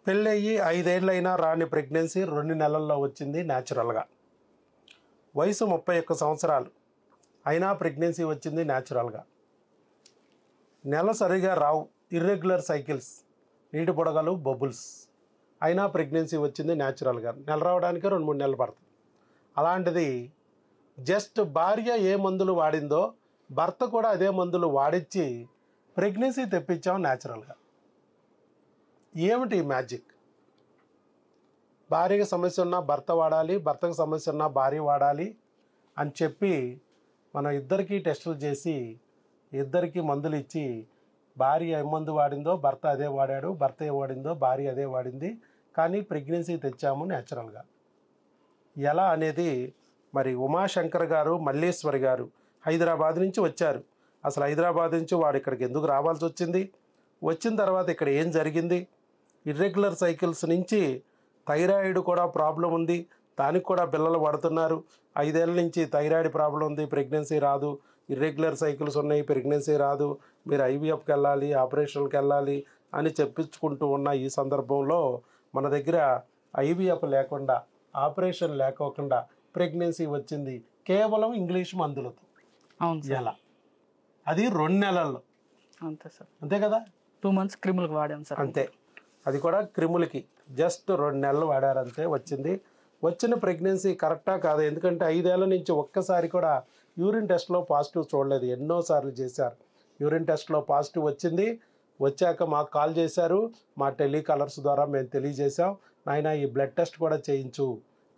పెళ్ళయ్యి 5 ఏళ్ళైనా రాని ప్రెగ్నెన్సీ 2 నెలల్లో వచ్చింది న్యాచురల్గా. వయసు 31 సంవత్సరాలు అయినా ప్రెగ్నెన్సీ వచ్చింది న్యాచురల్గా. నెల సరిగా రావు, ఇర్రెగ్యులర్ సైకిల్స్, నీటి బుడగలు, బబుల్స్, అయినా ప్రెగ్నెన్సీ వచ్చింది న్యాచురల్గా. నెల రావడానికి 2-3 నెలలు పడుతుంది. అలాంటిది జస్ట్ భార్య ఏ మందులు వాడిందో భర్త కూడా అదే మందులు వాడించి ప్రెగ్నెన్సీ తెప్పించాం న్యాచురల్గా. ఏమిటి మ్యాజిక్? భార్యకి సమస్య ఉన్నా భర్త వాడాలి, భర్తకు సమస్య ఉన్నా భార్య వాడాలి అని చెప్పి మనం ఇద్దరికీ టెస్టులు చేసి ఇద్దరికీ మందులు ఇచ్చి భార్య ఏ మందు వాడిందో భర్త అదే వాడాడు, భర్త ఏ వాడిందో భార్య అదే వాడింది, కానీ ప్రెగ్నెన్సీ తెచ్చాము న్యాచురల్గా. ఎలా అనేది మరి ఉమాశంకర్ గారు, మల్లేశ్వరి గారు హైదరాబాద్ నుంచి వచ్చారు. అసలు హైదరాబాద్ నుంచి వాడు ఇక్కడికి ఎందుకు రావాల్సి వచ్చింది, వచ్చిన తర్వాత ఇక్కడ ఏం జరిగింది, ఇర్రెగ్యులర్ సైకిల్స్ నుంచి థైరాయిడ్ కూడా ప్రాబ్లం ఉంది, దానికి కూడా పిల్లలు పడుతున్నారు, 5 ఏళ్ళ నుంచి థైరాయిడ్ ప్రాబ్లం ఉంది, ప్రెగ్నెన్సీ రాదు, ఇర్రెగ్యులర్ సైకిల్స్ ఉన్నాయి, ప్రెగ్నెన్సీ రాదు, మీరు ఐవీఎఫ్కి వెళ్ళాలి, ఆపరేషన్కి వెళ్ళాలి అని చెప్పించుకుంటూ ఉన్న ఈ సందర్భంలో మన దగ్గర ఐవీఎఫ్ లేకుండా, ఆపరేషన్ లేకోకుండా ప్రెగ్నెన్సీ వచ్చింది కేవలం ఇంగ్లీష్ మందులతో. ఎలా? అది 2 నెలల్లో. అంతే సార్. అంతే కదా, 2 months క్రిములకు వాడాం సార్. అంతే. అది కూడా క్రిములకి జస్ట్ 2 నెలలు వాడారంతే వచ్చింది. వచ్చిన ప్రెగ్నెన్సీ కరెక్టా కాదా? ఎందుకంటే 5 ఏళ్ళ నుంచి ఒక్కసారి కూడా యూరిన్ టెస్ట్లో పాజిటివ్ చూడలేదు, ఎన్నోసార్లు చేశారు. యూరిన్ టెస్ట్లో పాజిటివ్ వచ్చింది. వచ్చాక మాకు కాల్ చేశారు, మా టెలికాలర్స్ ద్వారా మేము తెలియజేసాం, నాయన ఈ బ్లడ్ టెస్ట్ కూడా చేయించు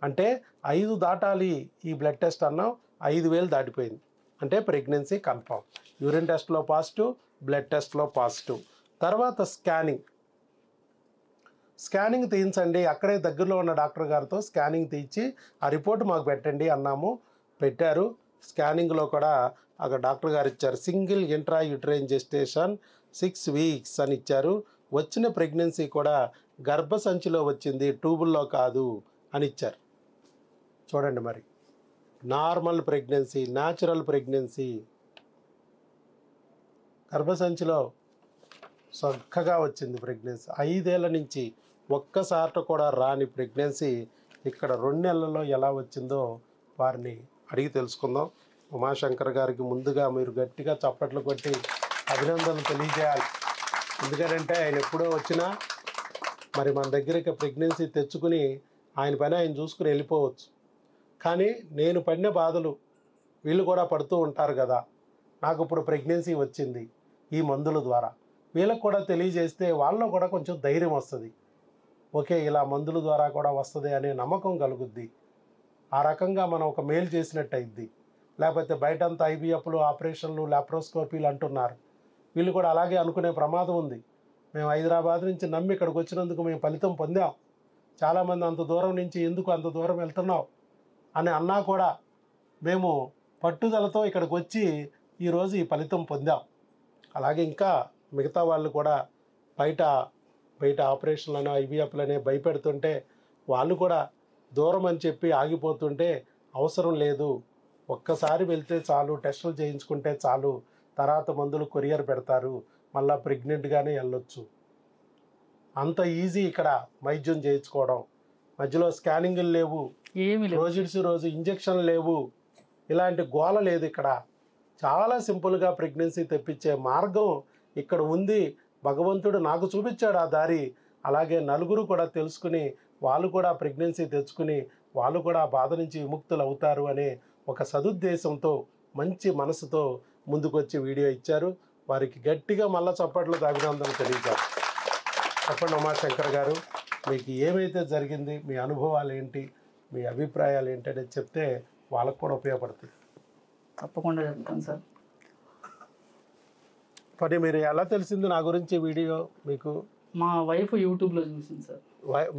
అంటే 5 దాటాలి ఈ బ్లడ్ టెస్ట్ అన్నాం, 5,000 దాటిపోయింది. అంటే ప్రెగ్నెన్సీ కన్ఫర్మ్. యూరిన్ టెస్ట్లో పాజిటివ్, బ్లడ్ టెస్ట్లో పాజిటివ్. తర్వాత స్కానింగ్ తీయించండి, అక్కడే దగ్గరలో ఉన్న డాక్టర్ గారితో స్కానింగ్ తీయించి ఆ రిపోర్ట్ మాకు పెట్టండి అన్నాము. పెట్టారు. స్కానింగ్లో కూడా అక్కడ డాక్టర్ గారు ఇచ్చారు, single intra uterine gestation 6 weeks అని ఇచ్చారు. వచ్చిన ప్రెగ్నెన్సీ కూడా గర్భసంచిలో వచ్చింది, ట్యూబుల్లో కాదు అని ఇచ్చారు. చూడండి మరి, నార్మల్ ప్రెగ్నెన్సీ, న్యాచురల్ ప్రెగ్నెన్సీ, గర్భసంచిలో చక్కగా వచ్చింది ప్రెగ్నెన్సీ. 5 ఏళ్ళ నుంచి ఒక్కసారి కూడా రాని ప్రెగ్నెన్సీ ఇక్కడ 2 నెలల్లో ఎలా వచ్చిందో వారిని అడిగి తెలుసుకుందాం. ఉమాశంకర్ గారికి ముందుగా మీరు గట్టిగా చప్పట్లు కొట్టి అభినందనలు తెలియజేయాలి. ఎందుకంటే ఆయన ఎప్పుడో వచ్చినా మరి మన దగ్గరికి ప్రెగ్నెన్సీ తెచ్చుకుని ఆయన పని ఆయన చూసుకుని వెళ్ళిపోవచ్చు. కానీ నేను పడిన బాధలు వీళ్ళు కూడా పడుతూ ఉంటారు కదా. నాకు ఇప్పుడు ప్రెగ్నెన్సీ వచ్చింది ఈ మందుల ద్వారా, వీళ్ళకు కూడా తెలియజేస్తే వాళ్ళలో కూడా కొంచెం ధైర్యం వస్తుంది. ఓకే, ఇలా మందుల ద్వారా కూడా వస్తుంది అనే నమ్మకం కలుగుద్ది. ఆ రకంగా మనం ఒక మేలు చేసినట్టు అయింది. లేకపోతే బయటంతా ఐవీఎఫ్లు, ఆపరేషన్లు, లాప్రోస్కోపీలు అంటున్నారు, వీళ్ళు కూడా అలాగే అనుకునే ప్రమాదం ఉంది. మేము హైదరాబాద్ నుంచి నమ్మి ఇక్కడికి వచ్చినందుకు మేము ఫలితం పొందాం. చాలామంది అంత దూరం నుంచి ఎందుకు అంత దూరం వెళ్తున్నావు అని అన్నా కూడా మేము పట్టుదలతో ఇక్కడికి వచ్చి ఈరోజు ఈ ఫలితం పొందాం. అలాగే ఇంకా మిగతా వాళ్ళు కూడా బయట ఆపరేషన్లను, ఐవీఎఫ్లనే భయపెడుతుంటే వాళ్ళు కూడా దూరం అని చెప్పి ఆగిపోతుంటే అవసరం లేదు, ఒక్కసారి వెళ్తే చాలు, టెస్టులు చేయించుకుంటే చాలు, తర్వాత మందులు కొరియర్ పెడతారు, మళ్ళీ ప్రెగ్నెంట్గానే వెళ్ళొచ్చు. అంత ఈజీ ఇక్కడ వైద్యం చేయించుకోవడం. మధ్యలో స్కానింగ్లు లేవు, రోజు ఇంజెక్షన్ లేవు, ఇలాంటి గోల లేదు ఇక్కడ. చాలా సింపుల్గా ప్రెగ్నెన్సీ తెప్పించే మార్గం ఇక్కడ ఉంది. భగవంతుడు నాకు చూపించాడు ఆ దారి. అలాగే నలుగురు కూడా తెలుసుకుని వాళ్ళు కూడా ప్రెగ్నెన్సీ తెచ్చుకుని వాళ్ళు కూడా ఆ బాధ నుంచి విముక్తులు అవుతారు అనే ఒక సదుద్దేశంతో మంచి మనసుతో ముందుకొచ్చి వీడియో ఇచ్చారు. వారికి గట్టిగా మళ్ళా చప్పట్లతో అభినందనలు తెలియజేశారు. చెప్పండి ఉమాశంకర్ గారు, మీకు ఏమైతే జరిగింది, మీ అనుభవాలు ఏంటి, మీ అభిప్రాయాలు ఏంటి అనేది చెప్తే వాళ్ళకు కూడా ఉపయోగపడుతుంది. తప్పకుండా చెప్తాను సార్. మరి మీరు ఎలా తెలిసింది నా గురించి వీడియో మీకు? మా వైఫ్ యూట్యూబ్లో చూసింది సార్.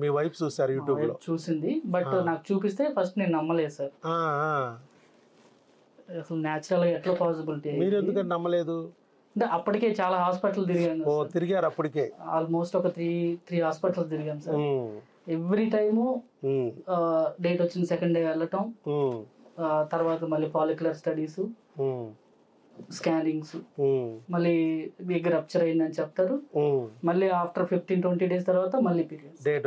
మీ వైఫ్ చూసారు యూట్యూబ్లో? చూసింది, బట్ నాకు చూపిస్తే ఫస్ట్ నేను నమ్మలేదు సార్. అసలు న్యాచురల్గా ఎట్లా పాసిబిలిటీ? మీరు ఎందుకంటే నమ్మలేదు? అంటే అప్పటికే చాలా హాస్పిటల్ తిరిగాను. తిరిగారు అప్పటికే? ఆల్మోస్ట్ ఒక 3 హాస్పిటల్స్ తిరిగాను సార్. ఎవ్రీ టైము డేట్ వచ్చిన 2nd day వెళ్ళటం, తర్వాత మళ్ళీ ఫాలిక్యులర్ స్టడీస్, స్కానింగ్స్, మళ్ళీ బిగ్ రప్చర్ అయిందని చెప్తారు. మళ్ళీ ఆఫ్టర్ 15-20 days తర్వాత మళ్ళీ పీరియడ్స్ డేట్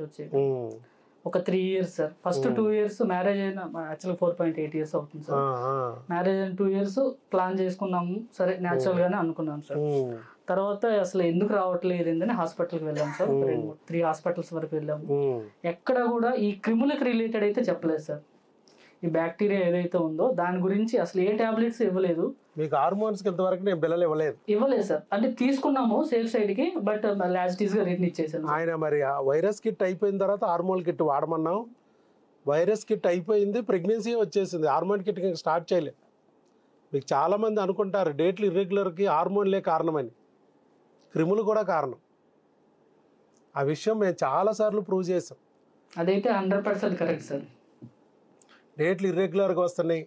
వచ్చేది. ఒక 3 years sir. First 2 years marriage అయిన యాక్చువల్గా 4.8 years అవుతుంది సార్. మ్యారేజ్ అయిన 2 years ప్లాన్ చేసుకున్నాము, సరే న్యాచురల్ గానే అనుకున్నాం సార్. తర్వాత అసలు ఎందుకు రావట్లేదు ఏంటని హాస్పిటల్కి వెళ్ళాం సార్. 3 hospitals వరకు వెళ్ళాము. ఎక్కడ కూడా ఈ క్రిములకు రిలేటెడ్ అయితే చెప్పలేదు సార్. ఈ బ్యాక్టీరియా ఏదైతే ఉందో దాని గురించి అసలు ఏ టాబ్లెట్స్ ఇవ్వలేదు. మీకు హార్మోన్స్ ఇంతవరకు నేను పిల్లలు ఇవ్వలేదు సార్. అంటే తీసుకున్నాము సేఫ్ సైడ్ కి, బట్ లాస్ట్ గా రిటర్న్ ఇచ్చేసాను. ఆయన మరి ఆ వైరస్ కిట్ అయిపోయిన తర్వాత హార్మోన్ కిట్ వాడమన్నాం. వైరస్ కిట్ అయిపోయింది, ప్రెగ్నెన్సీ వచ్చేసింది, హార్మోన్ కిట్ ఇంకా స్టార్ట్ చేయలేదు. మీకు చాలామంది అనుకుంటారు డేట్లు ఇర్రెగ్యులర్కి హార్మోన్లే కారణమని. క్రిములు కూడా కారణం. ఆ విషయం మేము చాలాసార్లు ప్రూవ్ చేసాం. అదైతే 100% కరెక్ట్ సార్. డేట్లు ఇర్రెగ్యులర్గా వస్తున్నాయి,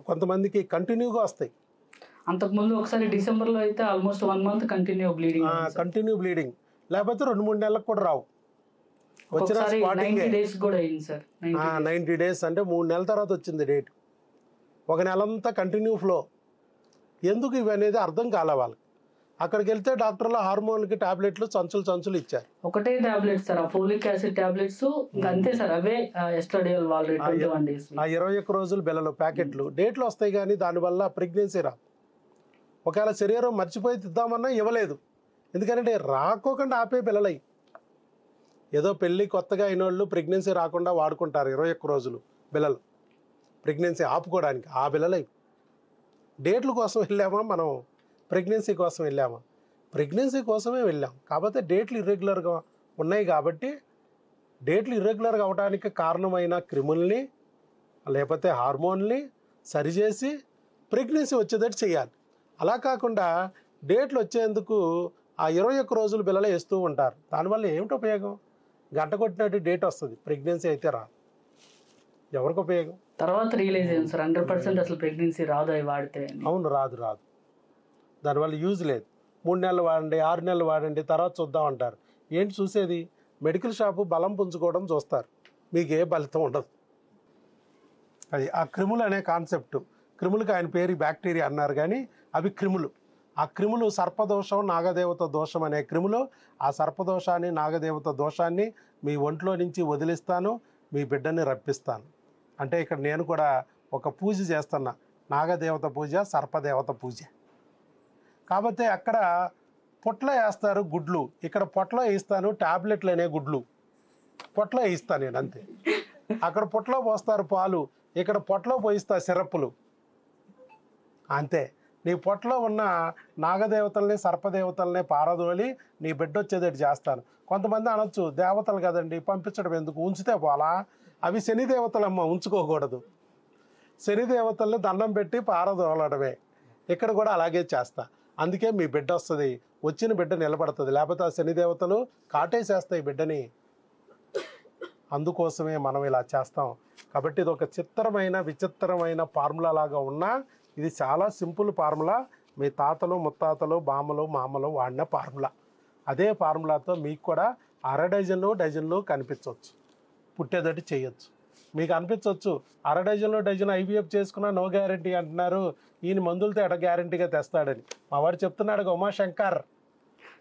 కొంతమందికి కంటిన్యూగా వస్తాయి. అంతకుముందు ఒకసారి డిసెంబర్లో అయితే ఆల్మోస్ట్ 1 month కంటిన్యూ బ్లీడింగ్, లేకపోతే 2-3 నెలలకు కూడా రావు. వచ్చిన 90 days కూడా అయింది సార్. 90 days అంటే 3 నెలల తర్వాత వచ్చింది డేట్. 1 నెలంతా కంటిన్యూ ఫ్లో. ఎందుకు ఇవి అనేది అర్థం కాలే వాళ్ళకి. అక్కడికి వెళ్తే డాక్టర్లు హార్మోన్కి టాబ్లెట్లు సంచులు ఇచ్చారు. ఒకటే tablet sir, folic acid tablets అంతే సార్. అవే ఎస్ట్రాడియోల్ వాల్రేట్ 21 days. ఆ 21 రోజులు బిళ్ళలు ప్యాకెట్లు డేట్లు వస్తాయి, కానీ దానివల్ల ప్రెగ్నెన్సీ రా. ఒకవేళ శరీరం మర్చిపోయి తిద్దామన్నా ఇవ్వలేదు. ఎందుకంటే రాకోకుండా ఆపే పిల్లలై. ఏదో పెళ్ళి కొత్తగా అయిన వాళ్ళు ప్రెగ్నెన్సీ రాకుండా వాడుకుంటారు 21 రోజులు బిళ్ళలు, ప్రెగ్నెన్సీ ఆపుకోవడానికి. ఆ బిళ్ళలై డేట్ల కోసం వెళ్ళామా మనం, ప్రెగ్నెన్సీ కోసం వెళ్ళామా? ప్రెగ్నెన్సీ కోసమే వెళ్ళాం. కాకపోతే డేట్లు ఇర్రెగ్యులర్గా ఉన్నాయి కాబట్టి డేట్లు ఇర్రెగ్యులర్గా అవడానికి కారణమైన క్రిముల్ని లేకపోతే హార్మోన్ని సరిచేసి ప్రెగ్నెన్సీ వచ్చేటట్టు చేయాలి. అలా కాకుండా డేట్లు వచ్చేందుకు ఆ 21 రోజులు బిళ్ళలు వేస్తూ ఉంటారు. దానివల్ల ఏమిటి ఉపయోగం? గంట కొట్టినట్టు డేట్ వస్తుంది, ప్రెగ్నెన్సీ అయితే రాదు. ఎవరికి ఉపయోగం? తర్వాత రియలైజ్ అయ్యింది సార్ 100% అసలు ప్రెగ్నెన్సీ రాదు అవి వాడితే. అవును, రాదు. దానివల్ల యూజ్ లేదు. 3 నెలలు వాడండి, 6 నెలలు వాడండి, తర్వాత చూద్దాం అంటారు. ఏంటి చూసేది? మెడికల్ షాపు బలం పుంజుకోవడం చూస్తారు, మీకు ఏ ఫలితం ఉండదు. అది ఆ క్రిములు అనే కాన్సెప్ట్. క్రిములకి ఆయన పేరు బ్యాక్టీరియా అన్నారు, కానీ అవి క్రిములు. ఆ క్రిములు సర్పదోషం, నాగదేవత దోషం అనే క్రిములు. ఆ సర్పదోషాన్ని, నాగదేవత దోషాన్ని మీ ఒంట్లో నుంచి వదిలిస్తాను, మీ బిడ్డని రప్పిస్తాను. అంటే ఇక్కడ నేను కూడా ఒక పూజ చేస్తున్నా, నాగదేవత పూజ, సర్పదేవత పూజ. కాకపోతే అక్కడ పొట్లో వేస్తారు గుడ్లు, ఇక్కడ పొట్లో వేయిస్తాను టాబ్లెట్లు అనే గుడ్లు. పొట్లో వేయిస్తాను నేను అంతే. అక్కడ పొట్లో పోస్తారు పాలు, ఇక్కడ పొట్లో పోయిస్తా సిరప్పులు అంతే. నీ పొట్లో ఉన్న నాగదేవతల్ని, సర్పదేవతల్ని పారదోలి నీ బిడ్డ వచ్చేటట్టు చేస్తాను. కొంతమంది అనొచ్చు, దేవతలు కదండి పంపించడం ఎందుకు, ఉంచితే పోలా. అవి శనిదేవతలమ్మ, ఉంచుకోకూడదు. శనిదేవతల్ని దండం పెట్టి పారదోలడమే. ఇక్కడ కూడా అలాగే చేస్తా. అందుకే మీ బిడ్డ వస్తుంది, వచ్చిన బిడ్డ నిలబడుతుంది. లేకపోతే ఆ శనిదేవతలు కాటేసేస్తాయి బిడ్డని. అందుకోసమే మనం ఇలా చేస్తాం. కాబట్టి ఇది ఒక చిత్రమైన విచిత్రమైన ఫార్ములా లాగా ఉన్నా ఇది చాలా సింపుల్ ఫార్ములా. మీ తాతలు, ముత్తాతలు, బామ్మలు, మామలు వాడిన ఫార్ములా. అదే ఫార్ములాతో మీకు కూడా 1/2 డజన్లు కనిపించవచ్చు, పుట్టేదట్టు చేయొచ్చు. మీకు అనిపించవచ్చు 1/2 డజన్ IVF చేసుకున్నా నో గ్యారంటీ అంటున్నారు, ఈయన మందులతో ఎట గ్యారంటీగా తెస్తాడని. మా వాడు చెప్తున్నాడు, ఉమాశంకర్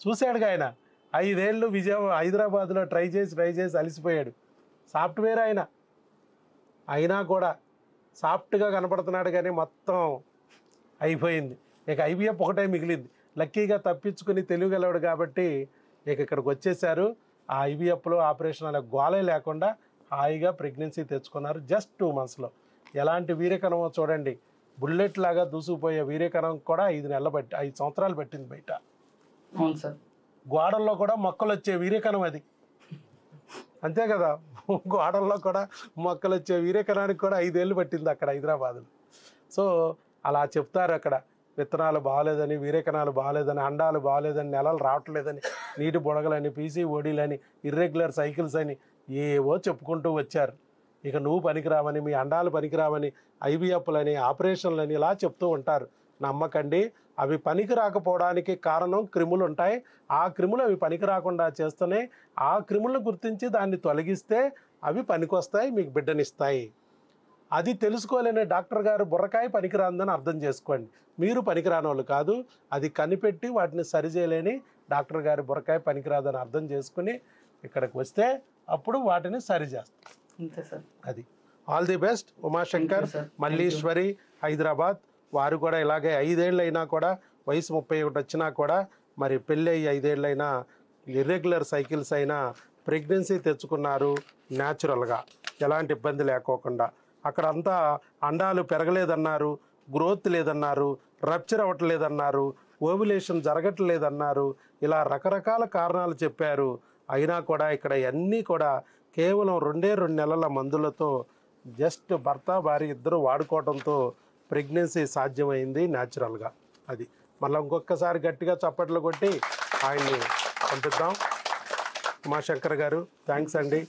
చూశాడుగా. ఆయన 5 ఏళ్ళు హైదరాబాద్లో ట్రై చేసి అలసిపోయాడు. సాఫ్ట్వేర్ అయినా కూడా సాఫ్ట్గా కనపడుతున్నాడు, కానీ మొత్తం అయిపోయింది. ఇక IVF ఒకటే మిగిలింది. లక్కీగా తప్పించుకుని తెలియగలవాడు కాబట్టి ఇక ఇక్కడికి వచ్చేసారు. ఆ IVFలో ఆపరేషన్ అనే గోలే లేకుండా హాయిగా ప్రెగ్నెన్సీ తెచ్చుకున్నారు జస్ట్ 2 monthsలో. ఎలాంటి వీర్యకణమో చూడండి, బుల్లెట్ లాగా దూసుకుపోయే వీర్యకణం కూడా 5 సంవత్సరాలు పట్టింది బయట. అవును సార్. గోడల్లో కూడా మొక్కలు వచ్చే వీర్యకణం అది, అంతే కదా. గోడల్లో కూడా మొక్కలు వచ్చే వీర్యకణానికి కూడా 5 ఏళ్ళు పట్టింది అక్కడ హైదరాబాద్లో. సో అలా చెప్తారు అక్కడ, విత్తనాలు బాగాలేదని, వీర్యకణాలు బాగాలేదని, అండాలు బాగాలేదని, నెలలు రావట్లేదని, నీటి బుడగలని, PCODలని, ఇర్రెగ్యులర్ సైకిల్స్ అని ఏవో చెప్పుకుంటూ వచ్చారు. ఇక నువ్వు పనికిరావని, మీ అండాలు పనికిరావని, IVFలని, ఆపరేషన్లని ఇలా చెప్తూ ఉంటారు. నమ్మకండి. అవి పనికి రాకపోవడానికి కారణం క్రిములు ఉంటాయి. ఆ క్రిములు అవి పనికి రాకుండా చేస్తూనే ఆ క్రిములను గుర్తించి దాన్ని తొలగిస్తే అవి పనికొస్తాయి, మీకు బిడ్డనిస్తాయి. అది తెలుసుకోలేని డాక్టర్ గారు బుర్రకాయ పనికిరాందని అర్థం చేసుకోండి. మీరు పనికిరాని వాళ్ళు కాదు, అది కనిపెట్టి వాటిని సరిచేయలేని డాక్టర్ గారి బుర్రకాయ పనికిరాదని అర్థం చేసుకుని ఇక్కడికి వస్తే అప్పుడు వాటిని సరి చేస్తాం. అంతే సార్. అది all the best. Umashankar, Malleswari, Hyderabad వారు కూడా ఇలాగే 5 ఏళ్ళు అయినా కూడా, వయసు 31 వచ్చినా కూడా, మరి పెళ్ళి అయ్యి 5 ఏళ్ళు అయినా, ఇర్రెగ్యులర్ సైకిల్స్ అయినా ప్రెగ్నెన్సీ తెచ్చుకున్నారు న్యాచురల్గా, ఎలాంటి ఇబ్బంది లేకోకుండా. అక్కడ అంతా అండాలు పెరగలేదన్నారు, గ్రోత్ లేదన్నారు, రప్చర్ అవ్వట్లేదన్నారు, ఓవ్యులేషన్ జరగట్లేదన్నారు, ఇలా రకరకాల కారణాలు చెప్పారు. అయినా కూడా ఇక్కడ అన్నీ కూడా కేవలం 2 నెలల మందులతో జస్ట్ భర్త భార్య ఇద్దరు వాడుకోవడంతో ప్రెగ్నెన్సీ సాధ్యమైంది న్యాచురల్గా. అది మళ్ళీ ఇంకొకసారి గట్టిగా చప్పట్లు కొట్టి ఆయన్ని పంపిద్దాం. ఉమాశంకర్ గారు థ్యాంక్స్ అండి.